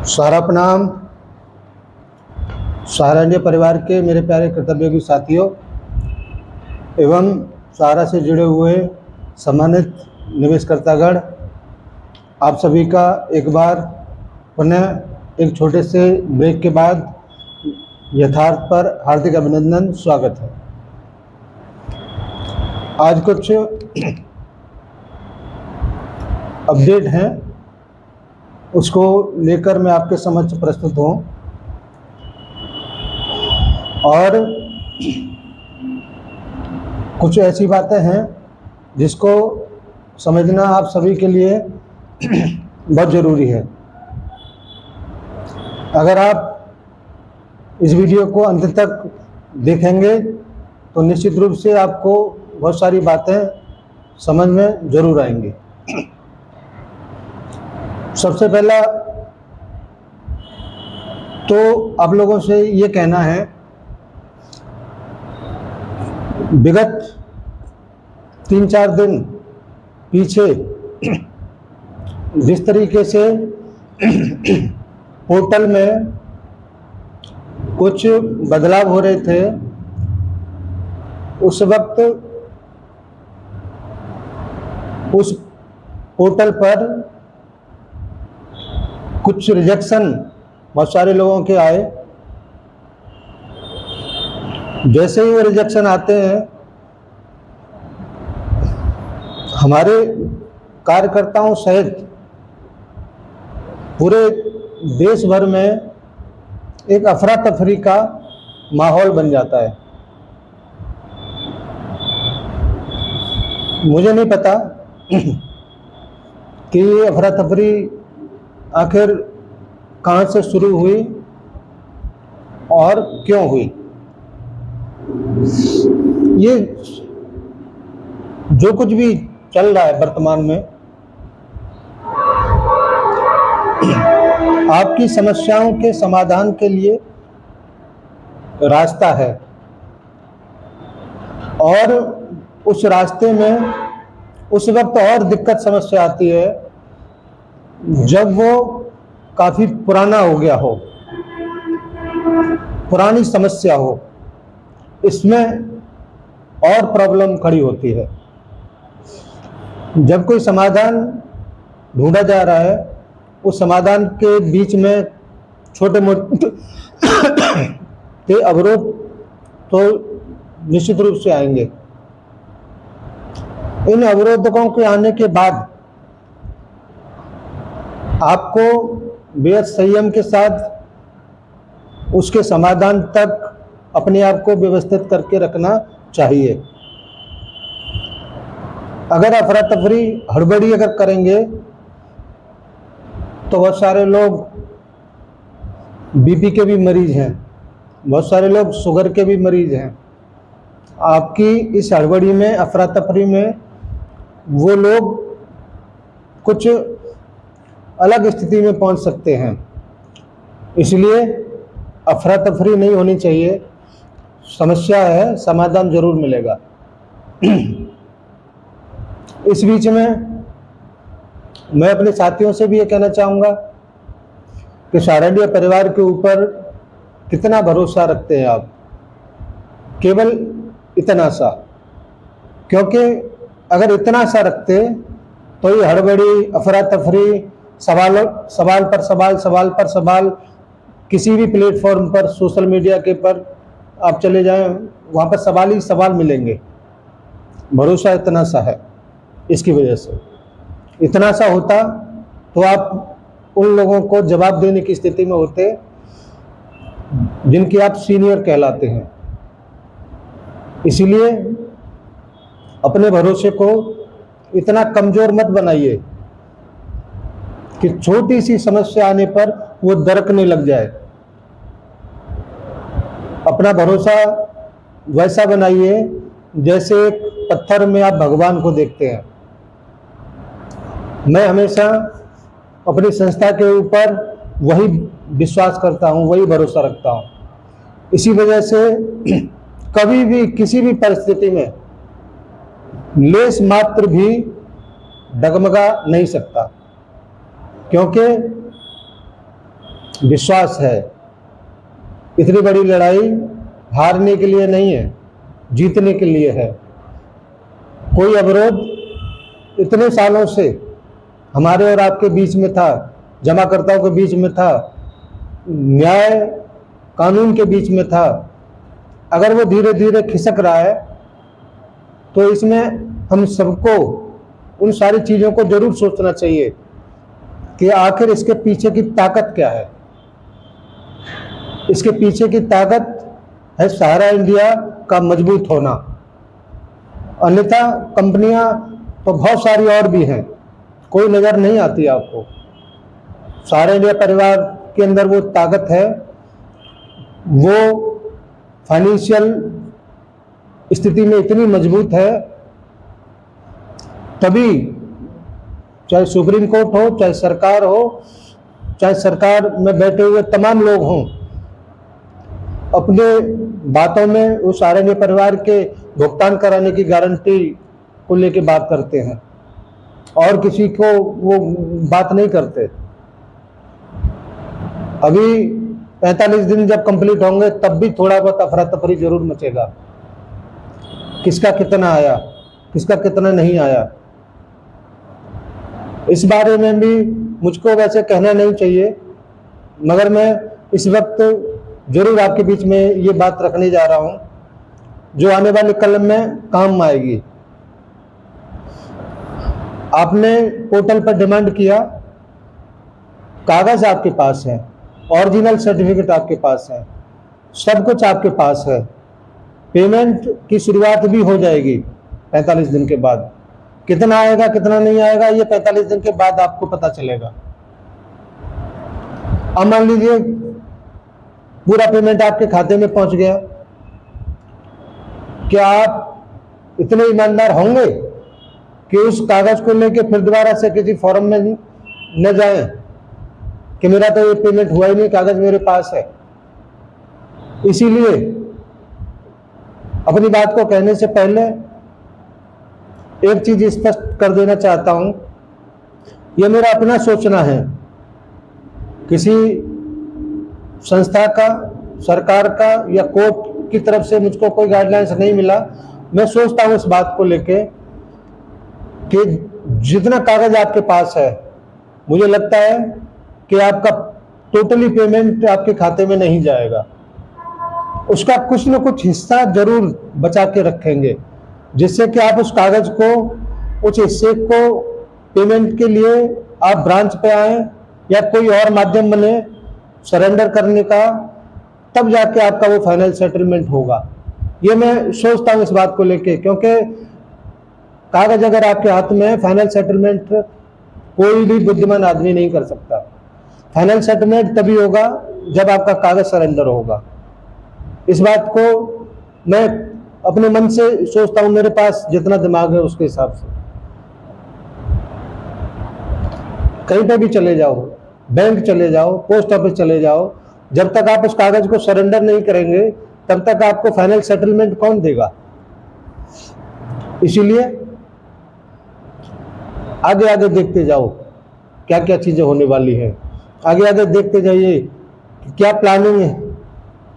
सारा प्रणाम। सहारा इंडिया परिवार के मेरे प्यारे कर्तव्योगी साथियों एवं सहारा से जुड़े हुए सम्मानित निवेशकर्तागण, आप सभी का एक बार पुनः एक छोटे से ब्रेक के बाद यथार्थ पर हार्दिक अभिनंदन, स्वागत है। आज कुछ अपडेट हैं, उसको लेकर मैं आपके समक्ष प्रस्तुत हूँ और कुछ ऐसी बातें हैं जिसको समझना आप सभी के लिए बहुत ज़रूरी है। अगर आप इस वीडियो को अंत तक देखेंगे तो निश्चित रूप से आपको बहुत सारी बातें समझ में ज़रूर आएंगी। सबसे पहला तो आप लोगों से ये कहना है, विगत 3-4 दिन पीछे जिस तरीके से पोर्टल में कुछ बदलाव हो रहे थे, उस वक्त उस पोर्टल पर कुछ रिजेक्शन बहुत सारे लोगों के आए। जैसे ही वो रिजेक्शन आते हैं, हमारे कार्यकर्ताओं सहित पूरे देश भर में एक अफरा तफरी का माहौल बन जाता है। मुझे नहीं पता कि ये अफरा तफरी आखिर कहाँ से शुरू हुई और क्यों हुई। ये जो कुछ भी चल रहा है वर्तमान में, आपकी समस्याओं के समाधान के लिए रास्ता है और उस रास्ते में उस वक्त और दिक्कत समस्या आती है जब वो काफ़ी पुराना हो गया हो, पुरानी समस्या हो, इसमें और प्रॉब्लम खड़ी होती है। जब कोई समाधान ढूंढा जा रहा है, उस समाधान के बीच में छोटे मोटे के अवरोध तो निश्चित रूप से आएंगे। इन अवरोधकों के आने के बाद आपको बेहद संयम के साथ उसके समाधान तक अपने आप को व्यवस्थित करके रखना चाहिए। अगर अफरा तफरी हड़बड़ी अगर करेंगे तो बहुत सारे लोग बीपी के भी मरीज हैं, बहुत सारे लोग शुगर के भी मरीज हैं। आपकी इस हड़बड़ी में, अफरा तफरी में वो लोग कुछ अलग स्थिति में पहुंच सकते हैं। इसलिए अफरा तफरी नहीं होनी चाहिए। समस्या है, समाधान जरूर मिलेगा। इस बीच में मैं अपने साथियों से भी ये कहना चाहूँगा कि सहारा इंडिया परिवार के ऊपर कितना भरोसा रखते हैं आप, केवल इतना सा। क्योंकि अगर इतना सा रखते तो ये हड़बड़ी, अफरा तफरी, सवाल पर सवाल किसी भी प्लेटफॉर्म पर, सोशल मीडिया के पर आप चले जाएं, वहाँ पर सवाल ही सवाल मिलेंगे। भरोसा इतना सा है, इसकी वजह से। इतना सा होता तो आप उन लोगों को जवाब देने की स्थिति में होते जिनकी आप सीनियर कहलाते हैं। इसीलिए अपने भरोसे को इतना कमज़ोर मत बनाइए कि छोटी सी समस्या आने पर वो दरकने लग जाए। अपना भरोसा वैसा बनाइए जैसे एक पत्थर में आप भगवान को देखते हैं। मैं हमेशा अपनी संस्था के ऊपर वही विश्वास करता हूँ, वही भरोसा रखता हूँ। इसी वजह से कभी भी किसी भी परिस्थिति में लेस मात्र भी डगमगा नहीं सकता, क्योंकि विश्वास है। इतनी बड़ी लड़ाई हारने के लिए नहीं है, जीतने के लिए है। कोई अवरोध इतने सालों से हमारे और आपके बीच में था, जमाकर्ताओं के बीच में था, न्याय कानून के बीच में था। अगर वो धीरे धीरे खिसक रहा है तो इसमें हम सबको उन सारी चीज़ों को जरूर सोचना चाहिए कि आखिर इसके पीछे की ताकत क्या है। इसके पीछे की ताकत है सहारा इंडिया का मजबूत होना। अन्यथा कंपनियां तो बहुत सारी और भी हैं, कोई नज़र नहीं आती आपको। सहारा इंडिया परिवार के अंदर वो ताकत है, वो फाइनेंशियल स्थिति में इतनी मजबूत है, तभी चाहे सुप्रीम कोर्ट हो, चाहे सरकार हो, चाहे सरकार में बैठे हुए तमाम लोग हों, अपने बातों में उस सहारा इंडिया परिवार के भुगतान कराने की गारंटी को लेके बात करते हैं और किसी को वो बात नहीं करते। अभी 45 दिन जब कंप्लीट होंगे तब भी थोड़ा बहुत अफरा तफरी जरूर मचेगा, किसका कितना आया, किसका कितना नहीं आया। इस बारे में भी मुझको वैसे कहना नहीं चाहिए, मगर मैं इस वक्त जरूर आपके बीच में ये बात रखने जा रहा हूं जो आने वाले कल में काम आएगी। आपने पोर्टल पर डिमांड किया, कागज आपके पास है, ओरिजिनल सर्टिफिकेट आपके पास है, सब कुछ आपके पास है। पेमेंट की शुरुआत भी हो जाएगी 45 दिन के बाद। कितना आएगा कितना नहीं आएगा ये 45 दिन के बाद आपको पता चलेगा। अब मान लीजिए पूरा पेमेंट आपके खाते में पहुंच गया, क्या आप इतने ईमानदार होंगे कि उस कागज को लेके फिर दोबारा से किसी फॉर्म में न जाएं कि मेरा तो ये पेमेंट हुआ ही नहीं, कागज मेरे पास है। इसीलिए अपनी बात को कहने से पहले एक चीज स्पष्ट कर देना चाहता हूं, यह मेरा अपना सोचना है, किसी संस्था का, सरकार का या कोर्ट की तरफ से मुझको कोई गाइडलाइंस नहीं मिला। मैं सोचता हूं इस बात को लेके कि जितना कागज आपके पास है, मुझे लगता है कि आपका टोटली पेमेंट आपके खाते में नहीं जाएगा, उसका कुछ न कुछ हिस्सा जरूर बचा के रखेंगे, जिससे कि आप उस कागज को, उस हिस्से को पेमेंट के लिए आप ब्रांच पे आए या कोई और माध्यम बने सरेंडर करने का, तब जाके आपका वो फाइनल सेटलमेंट होगा। ये मैं सोचता हूँ इस बात को लेके, क्योंकि कागज अगर आपके हाथ में है, फाइनल सेटलमेंट कोई भी बुद्धिमान आदमी नहीं कर सकता। फाइनल सेटलमेंट तभी होगा जब आपका कागज सरेंडर होगा। इस बात को मैं अपने मन से सोचता हूं, मेरे पास जितना दिमाग है उसके हिसाब से। कहीं पे भी चले जाओ, बैंक चले जाओ, पोस्ट ऑफिस चले जाओ, जब तक आप उस कागज को सरेंडर नहीं करेंगे तब तक आपको फाइनल सेटलमेंट कौन देगा। इसीलिए आगे आगे देखते जाओ क्या क्या चीजें होने वाली है, आगे आगे देखते जाइए क्या प्लानिंग है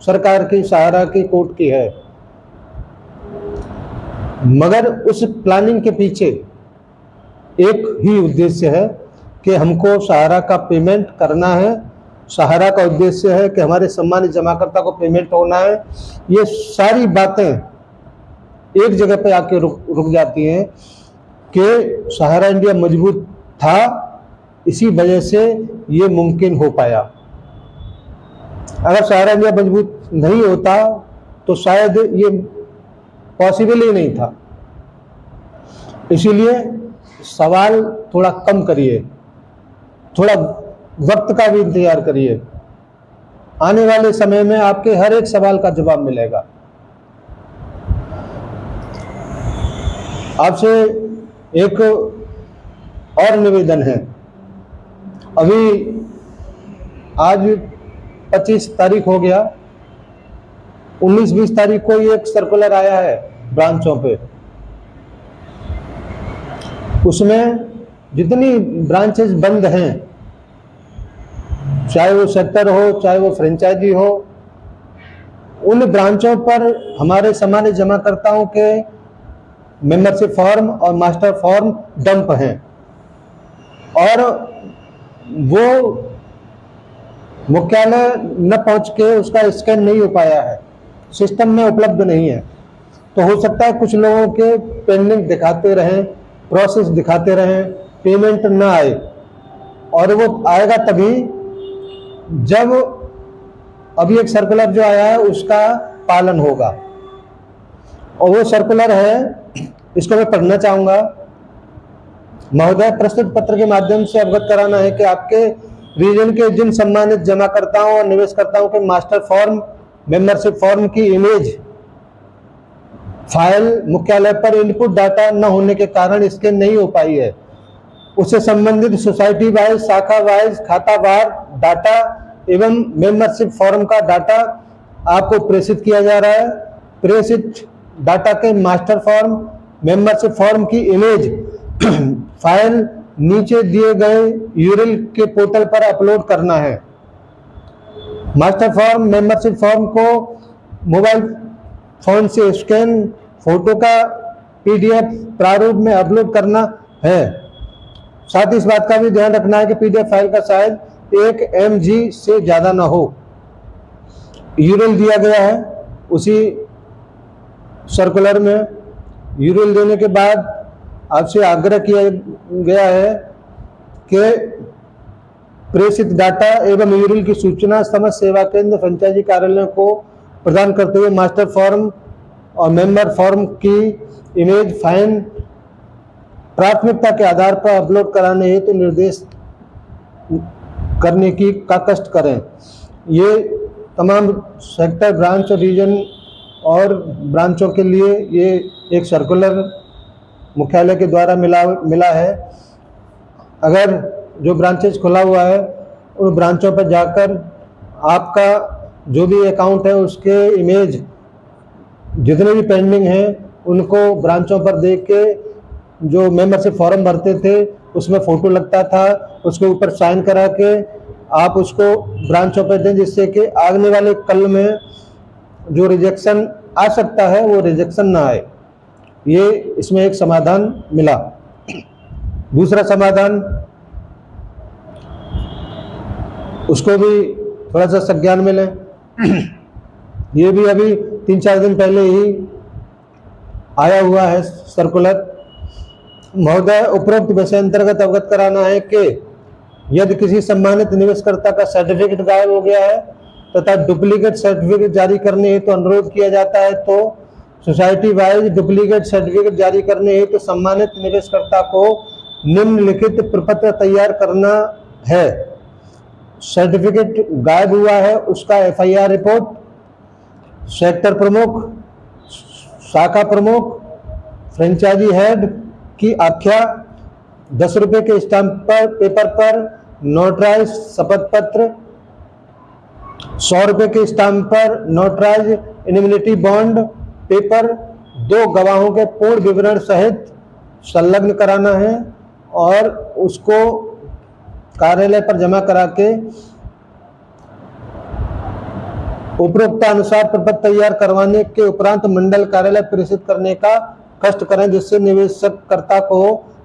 सरकार की, सहारा की, कोर्ट की है। मगर उस प्लानिंग के पीछे एक ही उद्देश्य है कि हमको सहारा का पेमेंट करना है। सहारा का उद्देश्य है कि हमारे सम्मानित जमाकर्ता को पेमेंट होना है। ये सारी बातें एक जगह पे आके रुक जाती हैं कि सहारा इंडिया मजबूत था, इसी वजह से ये मुमकिन हो पाया। अगर सहारा इंडिया मजबूत नहीं होता तो शायद ये पॉसिबल ही नहीं था। इसीलिए सवाल थोड़ा कम करिए, थोड़ा वक्त का भी इंतजार करिए। आने वाले समय में आपके हर एक सवाल का जवाब मिलेगा। आपसे एक और निवेदन है। अभी आज 25 तारीख हो गया, 19-20 तारीख को एक सर्कुलर आया है ब्रांचों पे। उसमें जितनी ब्रांचेस बंद हैं, चाहे वो सेक्टर हो चाहे वो फ्रेंचाइजी हो, उन ब्रांचों पर हमारे सामान्य जमाकर्ताओं के मेंबरशिप फॉर्म और मास्टर फॉर्म डंप हैं और वो मुख्यालय न पहुंच के उसका स्कैन नहीं हो पाया है, सिस्टम में उपलब्ध नहीं है। तो हो सकता है कुछ लोगों के पेंडिंग दिखाते रहें, प्रोसेस दिखाते रहें, पेमेंट ना आए, और वो आएगा तभी जब अभी एक सर्कुलर जो आया है उसका पालन होगा। और वो सर्कुलर है, इसको मैं पढ़ना चाहूंगा। महोदय, प्रस्तुत पत्र के माध्यम से अवगत कराना है कि आपके रीजन के जिन सम्मानित जमाकर्ताओं और निवेशकर्ताओं के मास्टर फॉर्म, मेंबरशिप फॉर्म की इमेज फाइल मुख्यालय पर इनपुट डाटा न होने के कारण स्कैन नहीं हो पाई है, उससे संबंधित सोसाइटी वाइज, शाखा वाइज, खाता वार डाटा एवं मेंबरशिप फॉर्म का डाटा आपको प्रेषित किया जा रहा है। प्रेषित डाटा के मास्टर फॉर्म, मेंबरशिप फॉर्म की इमेज फाइल नीचे दिए गए यूआरएल के पोर्टल पर अपलोड करना है। मास्टर फॉर्म, मेंबरशिप फॉर्म को मोबाइल फोन से स्कैन, फोटो का पीडीएफ प्रारूप में अपलोड करना है। साथ ही इस बात का भी ध्यान रखना है कि पीडीएफ फाइल का साइज 1 MB से ज्यादा ना हो। यूआरएल दिया गया है उसी सर्कुलर में। यूआरएल देने के बाद आपसे आग्रह किया गया है कि प्रेषित डाटा एवं यूआरएल की सूचना समस्त सेवा केंद्र फ्रेंचाइजी कार्यालयों को प्रदान करते हुए मास्टर फॉर्म और मेंबर फॉर्म की इमेज फाइल प्राथमिकता के आधार पर अपलोड कराने हेतु निर्देश करने की का कष्ट करें। ये तमाम सेक्टर, ब्रांच, रीजन और ब्रांचों के लिए ये एक सर्कुलर मुख्यालय के द्वारा मिला है। अगर जो ब्रांचेज खुला हुआ है उन ब्रांचों पर जाकर आपका जो भी अकाउंट है उसके इमेज जितने भी पेंडिंग हैं उनको ब्रांचों पर देख के, जो मेंबरशिप फॉर्म भरते थे उसमें फोटो लगता था, उसके ऊपर साइन करा के आप उसको ब्रांचों पर दें, जिससे कि आने वाले कल में जो रिजेक्शन आ सकता है वो रिजेक्शन ना आए। ये इसमें एक समाधान मिला। दूसरा समाधान, उसको भी थोड़ा सा संज्ञान में लें। ये भी अभी 3-4 दिन पहले ही आया हुआ है सर्कुलर। महोदय, उपरोक्त विषय अंतर्गत अवगत कराना है कि यदि किसी सम्मानित निवेशकर्ता का सर्टिफिकेट गायब हो गया है तथा डुप्लीकेट सर्टिफिकेट जारी करने हेतु अनुरोध किया जाता है तो सोसाइटी वाइज डुप्लीकेट सर्टिफिकेट जारी करने हेतु सम्मानित निवेशकर्ता को निम्नलिखित प्रपत्र तैयार करना है। सर्टिफिकेट गायब हुआ है उसका FIR रिपोर्ट, सेक्टर प्रमुख, शाखा प्रमुख, फ्रेंचाइजी हेड की आख्या, 10 रुपए के स्टाम्प पर पेपर पर नोटराइज शपथ पत्र, 100 रुपए के स्टाम्प पर नोटराइज इनम्यूनिटी बॉन्ड पेपर, 2 गवाहों के पूर्ण विवरण सहित संलग्न कराना है और उसको कार्यालय पर जमा करा के उपरोक्त अनुसार प्रपत्र तैयार करवाने के उपरांत मंडल कार्यालय प्रेषित करने का कष्ट करें, जिससे निवेशकर्ता को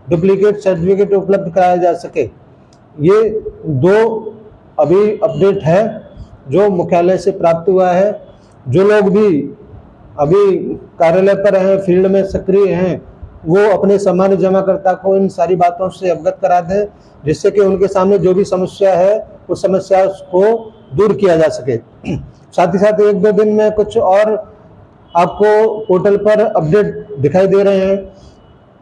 डुप्लीकेट सर्टिफिकेट उपलब्ध कराया जा सके। ये 2 अभी अपडेट है जो मुख्यालय से प्राप्त हुआ है। जो लोग भी अभी कार्यालय पर हैं, फील्ड में सक्रिय हैं, वो अपने सामान्य जमाकर्ता को इन सारी बातों से अवगत करा दें, जिससे कि उनके सामने जो भी समस्या है उस समस्या को दूर किया जा सके। साथ ही साथ 1-2 दिन में कुछ और आपको पोर्टल पर अपडेट दिखाई दे रहे हैं।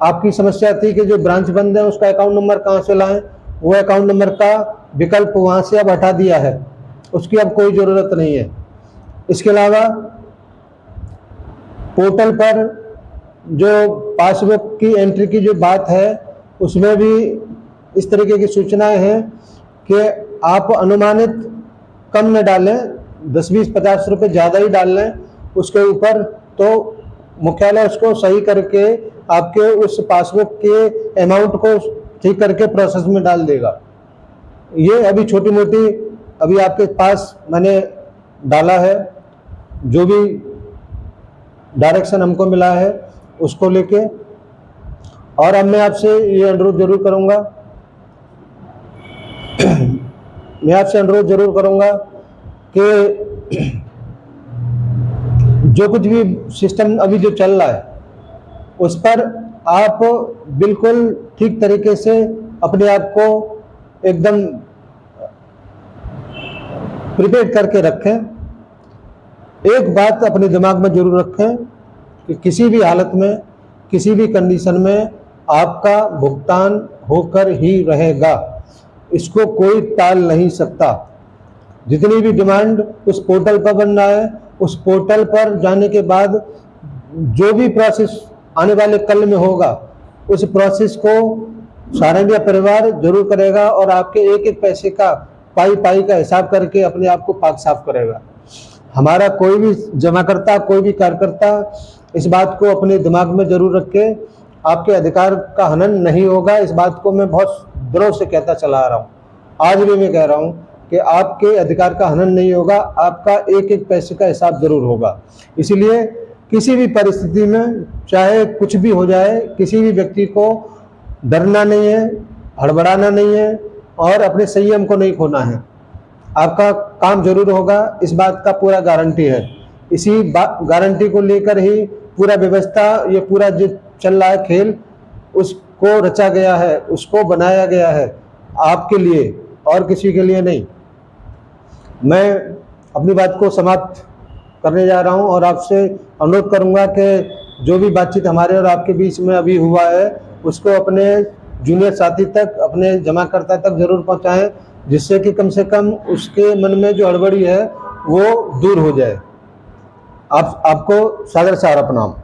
आपकी समस्या थी कि जो ब्रांच बंद है उसका अकाउंट नंबर कहाँ से लाएं, वो अकाउंट नंबर का विकल्प वहाँ से अब हटा दिया है, उसकी अब कोई ज़रूरत नहीं है। इसके अलावा पोर्टल पर जो पासबुक की एंट्री की जो बात है उसमें भी इस तरीके की सूचनाएं हैं कि आप अनुमानित कम न डालें, 10-20-50 रुपये ज़्यादा ही डाल लें उसके ऊपर, तो मुख्यालय उसको सही करके आपके उस पासबुक के अमाउंट को ठीक करके प्रोसेस में डाल देगा। ये अभी छोटी मोटी अभी आपके पास मैंने डाला है, जो भी डायरेक्शन हमको मिला है उसको लेके। और अब मैं आपसे ये अनुरोध जरूर करूँगा मैं आपसे अनुरोध जरूर करूँगा कि जो कुछ भी सिस्टम अभी जो चल रहा है उस पर आप बिल्कुल ठीक तरीके से अपने आप को एकदम प्रिपेयर करके रखें। एक बात अपने दिमाग में जरूर रखें कि किसी भी हालत में, किसी भी कंडीशन में आपका भुगतान होकर ही रहेगा, इसको कोई टाल नहीं सकता। जितनी भी डिमांड उस पोर्टल पर बन रहा है, उस पोर्टल पर जाने के बाद जो भी प्रोसेस आने वाले कल में होगा, उस प्रोसेस को सारंगिया परिवार जरूर करेगा और आपके एक एक पैसे का पाई पाई का हिसाब करके अपने आप को पाक साफ करेगा। हमारा कोई भी जमाकर्ता, कोई भी कार्यकर्ता इस बात को अपने दिमाग में जरूर रखे, आपके अधिकार का हनन नहीं होगा। इस बात को मैं बहुत दिनों से कहता चला आ रहा हूँ, आज भी मैं कह रहा हूँ कि आपके अधिकार का हनन नहीं होगा, आपका एक एक पैसे का हिसाब जरूर होगा। इसीलिए किसी भी परिस्थिति में चाहे कुछ भी हो जाए, किसी भी व्यक्ति को डरना नहीं है, हड़बड़ाना नहीं है और अपने संयम को नहीं खोना है। आपका काम जरूर होगा, इस बात का पूरा गारंटी है। इसी गारंटी को लेकर ही पूरा व्यवस्था, ये पूरा जो चल रहा है खेल, उसको रचा गया है, उसको बनाया गया है आपके लिए और किसी के लिए नहीं। मैं अपनी बात को समाप्त करने जा रहा हूं और आपसे अनुरोध करूंगा कि जो भी बातचीत हमारे और आपके बीच में अभी हुआ है उसको अपने जूनियर साथी तक, अपने जमाकर्ता तक जरूर पहुंचाएं, जिससे कि कम से कम उसके मन में जो हड़बड़ी है वो दूर हो जाए। आपको सादर से आरा प्रणाम।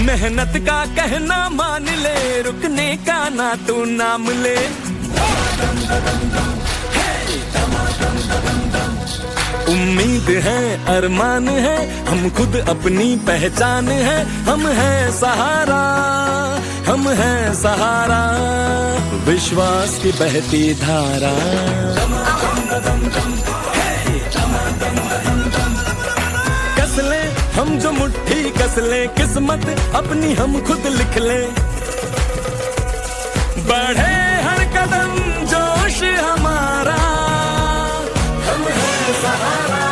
मेहनत का कहना मान ले, रुकने का ना तू नाम ले। उम्मीद है, अरमान है, हम खुद अपनी पहचान है। हम हैं सहारा, हम हैं सहारा, विश्वास की बहती धारा। कस ले हम जो मुट्ठी कस ले, किस्मत अपनी हम खुद लिख ले। बढ़े हर कदम जोश हमारा, हम हैं सहारा,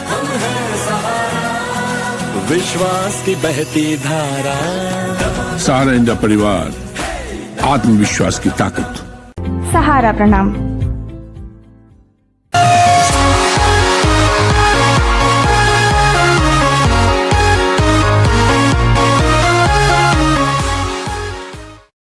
हम हैं सहारा, विश्वास की बहती धारा। सारंगिया परिवार, आत्मविश्वास की ताकत। सहारा प्रणाम।